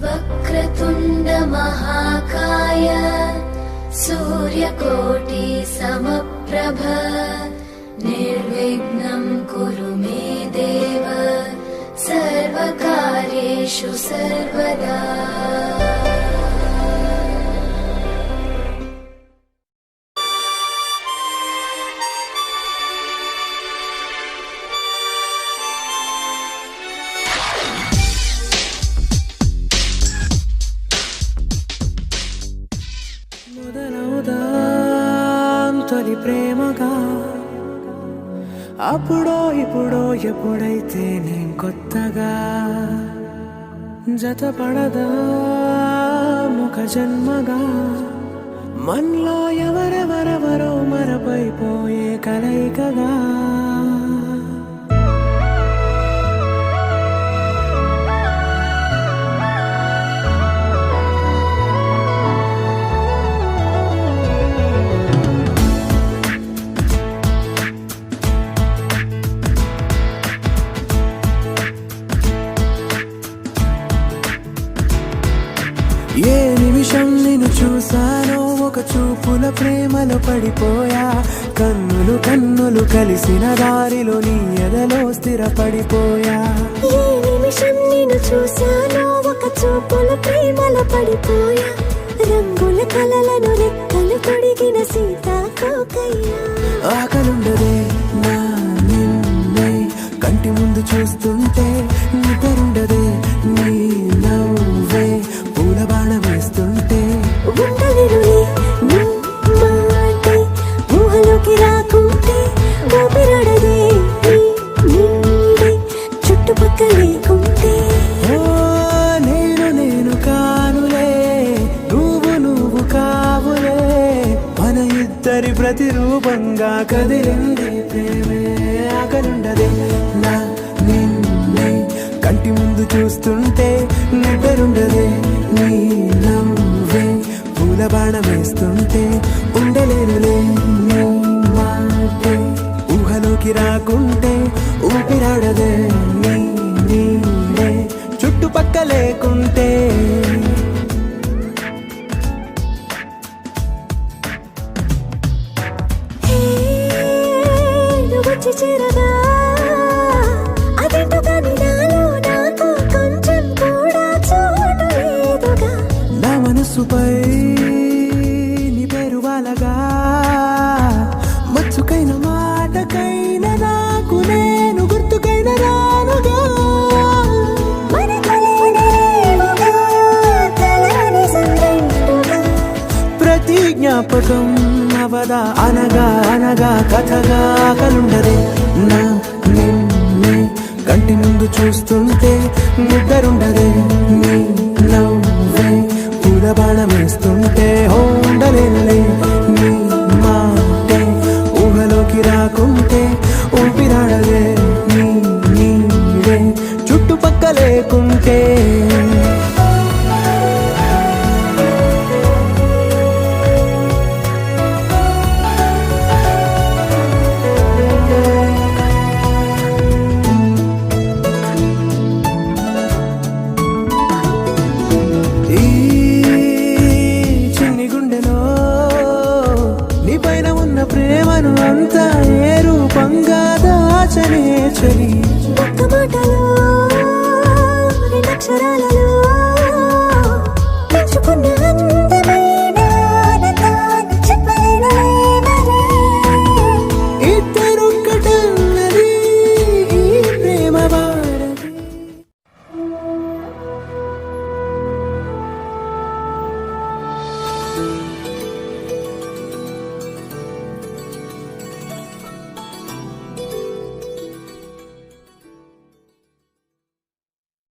वक्रतुण्ड महाकाय सूर्यकोटि समप्रभ निर्विघ्नं कुरु मे देव सर्वकार्येषु सर्वदा। తొలి ప్రేమగా అప్పుడో ఇప్పుడో ఎప్పుడైతే నేను కొత్తగా జతపడదా ముఖ జన్మగా మనలో ఎవరెవరెవరో మరపైపోయే కలయికగా ఏ నిమిషం నిన్ను చూసానో ఒక చూపుల ప్రేమలో పడిపోయా కన్నులు కన్నులు కలిసిన దారిలో నీ ఎదలో స్థిరపడిపోయా ఏ నిమిషం నిన్ను చూసానో ఒక చూపుల ప్రేమలో పడిపోయా రంగుల కలలను రెక్కలు తొడిగిన సీతాకోకయ్యా ఆకలుండదే నా నిన్నే కంటి ముందు చూస్తుంటే నిద్రుండదే నీ నవ్వే పూల బాణ వేస్తుంటే ఉండలేనులే నీ మాటే ఊహలోకి రాకుంటే ఊపిరాడదే నీ నీడే చుట్టుపక్కల లేకుంటే నేను కానులే నువ్వు కావులే మన ఇద్దరి ప్రతిరూపంగా కదిలింది ప్రేమే ఆకలుండదే నా నిన్నే కంటి ముందు చూస్తుంటే నిద్రుండదే నీ నవ్వే పూల బాణం వేస్తుంటే ఉండలేనులే నీ మాటే ఊహలోకి రాకుంటే ఊపిరాడదే నీ నీడే చుట్టుపక్క లేకుంటే వచ్చి చేరగా అదేంటో కానీ నాలో నాకు కొంచెం కూడా చోటు లేదుగా నా మనసుపై నీ పేరు వాలగా మచ్చుకైన మాటకైన నాకు నేను గుర్తుకైన రానుగా మన కలయినేమోగా కలని సంగంటుగా ప్రతి జ్ఞాపకం అవదా అనగా అనగా కథగా కలుండదే నా నిన్నే కంటి ముందు చూస్తుంటే నిద్రుండదే నీ నవ్వే పూల బాణం వేస్తుంటే ఉండలేనులే నీ మాటే ఊహలోకి రాకుంటే ఊపిరాడదే నీ నీడే చుట్టుపక్క లేకుంటే ప్రేమను అంతా ఏ రూపంగా దాచనే చలి ఒక్క మాటలో రెండక్షరాల